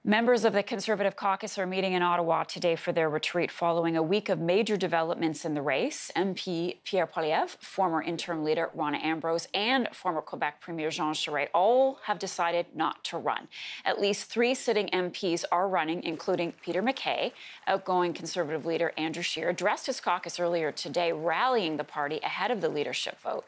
Members of the Conservative caucus are meeting in Ottawa today for their retreat following a week of major developments in the race. MP Pierre Poilievre, former interim leader Rona Ambrose, and former Quebec Premier Jean Charest all have decided not to run. At least 3 sitting MPs are running, including Peter MacKay. Outgoing Conservative leader Andrew Scheer addressed his caucus earlier today, rallying the party ahead of the leadership vote.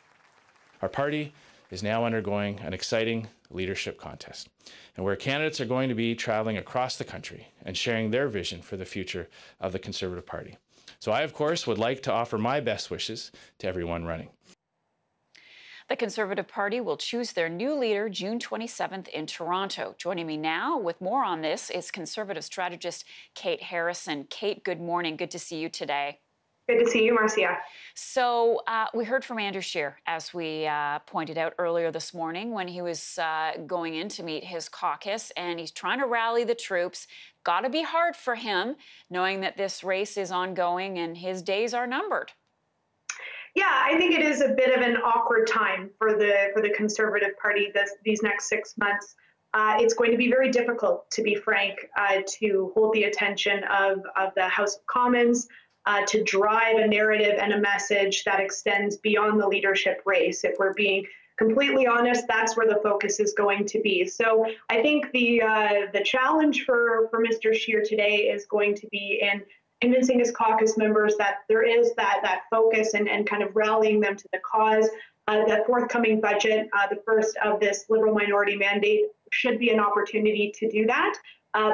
Our party is now undergoing an exciting leadership contest, and where candidates are going to be traveling across the country and sharing their vision for the future of the Conservative Party. So I, of course, would like to offer my best wishes to everyone running. The Conservative Party will choose their new leader June 27th in Toronto. Joining me now with more on this is Conservative strategist Kate Harrison. Kate, good morning. Good to see you today. Good to see you, Marcia. So we heard from Andrew Scheer, as we pointed out earlier this morning, when he was going in to meet his caucus, and he's trying to rally the troops. Got to be hard for him, knowing that this race is ongoing and his days are numbered. Yeah, I think it is a bit of an awkward time for the Conservative Party these next 6 months. It's going to be very difficult, to be frank, to hold the attention of the House of Commons, to drive a narrative and a message that extends beyond the leadership race. If we're being completely honest, that's where the focus is going to be. So I think the challenge for Mr. Scheer today is going to be in convincing his caucus members that there is that focus and kind of rallying them to the cause. The forthcoming budget, the first of this Liberal minority mandate, should be an opportunity to do that.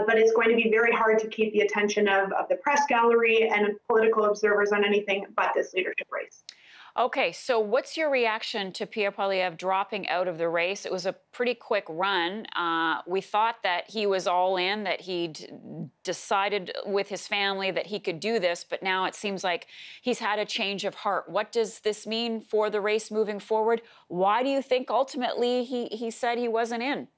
But it's going to be very hard to keep the attention of the press gallery and political observers on anything but this leadership race. Okay, so what's your reaction to Pierre Poilievre dropping out of the race? It was a pretty quick run. We thought that he was all in, that he'd decided with his family that he could do this, but now it seems like he's had a change of heart. What does this mean for the race moving forward? Why do you think ultimately he said he wasn't in?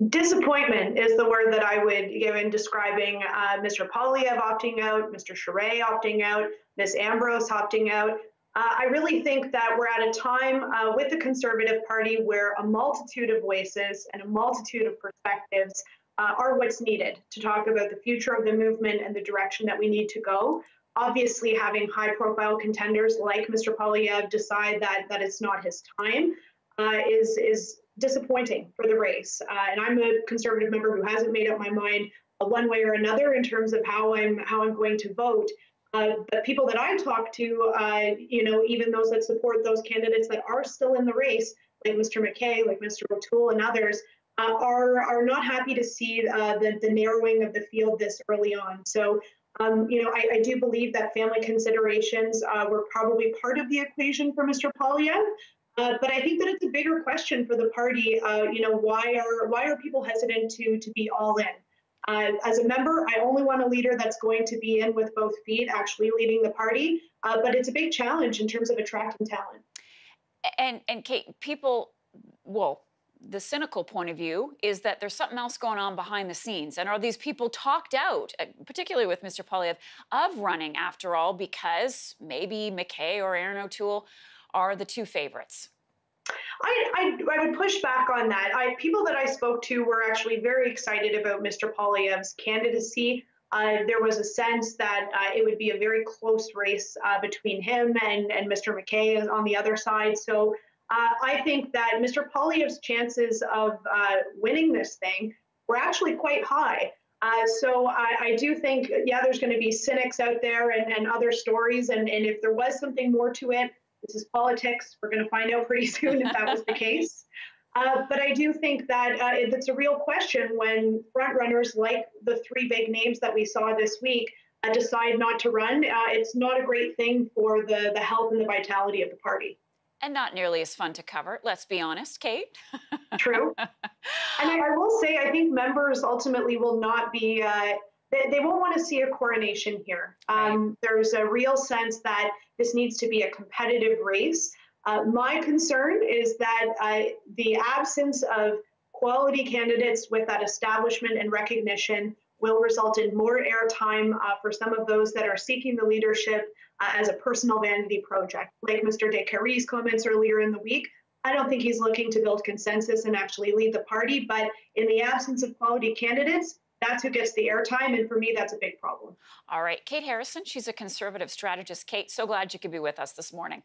Disappointment is the word that I would give in describing Mr. Poilievre opting out, Mr. Charest opting out, Ms. Ambrose opting out. I really think that we're at a time with the Conservative Party where a multitude of voices and a multitude of perspectives are what's needed to talk about the future of the movement and the direction that we need to go. Obviously, having high-profile contenders like Mr. Poilievre decide that it's not his time is disappointing for the race. And I'm a Conservative member who hasn't made up my mind one way or another in terms of how I'm going to vote. But people that I talk to, even those that support those candidates that are still in the race, like Mr. MacKay, like Mr. O'Toole and others, are not happy to see the narrowing of the field this early on. So, I do believe that family considerations were probably part of the equation for Mr. Poilievre. But I think that it's a bigger question for the party. Why are people hesitant to be all in? As a member, I only want a leader that's going to be in with both feet, actually leading the party. But it's a big challenge in terms of attracting talent. And Kate, the cynical point of view is that there's something else going on behind the scenes. And are these people talked out, particularly with Mr. Poilievre, of running after all, because maybe MacKay or Aaron O'Toole are the 2 favorites? I would push back on that. People that I spoke to were actually very excited about Mr. Poilievre's candidacy. There was a sense that it would be a very close race between him and Mr. MacKay on the other side. So I think that Mr. Poilievre's chances of winning this thing were actually quite high. So I do think, there's going to be cynics out there and other stories. And if there was something more to it, this is politics. We're going to find out pretty soon if that was the case. But I do think that it's a real question when frontrunners like the 3 big names that we saw this week decide not to run. It's not a great thing for the health and the vitality of the party. And not nearly as fun to cover, let's be honest, Kate. True. And I will say, I think members ultimately will not be, they won't want to see a coronation here. Right. There's a real sense that this needs to be a competitive race. My concern is that the absence of quality candidates with that establishment and recognition will result in more airtime for some of those that are seeking the leadership as a personal vanity project, like Mr. Descaries' comments earlier in the week. I don't think he's looking to build consensus and actually lead the party. But in the absence of quality candidates, that's who gets the airtime. And for me, that's a big problem. All right, Kate Harrison, she's a Conservative strategist. Kate, so glad you could be with us this morning.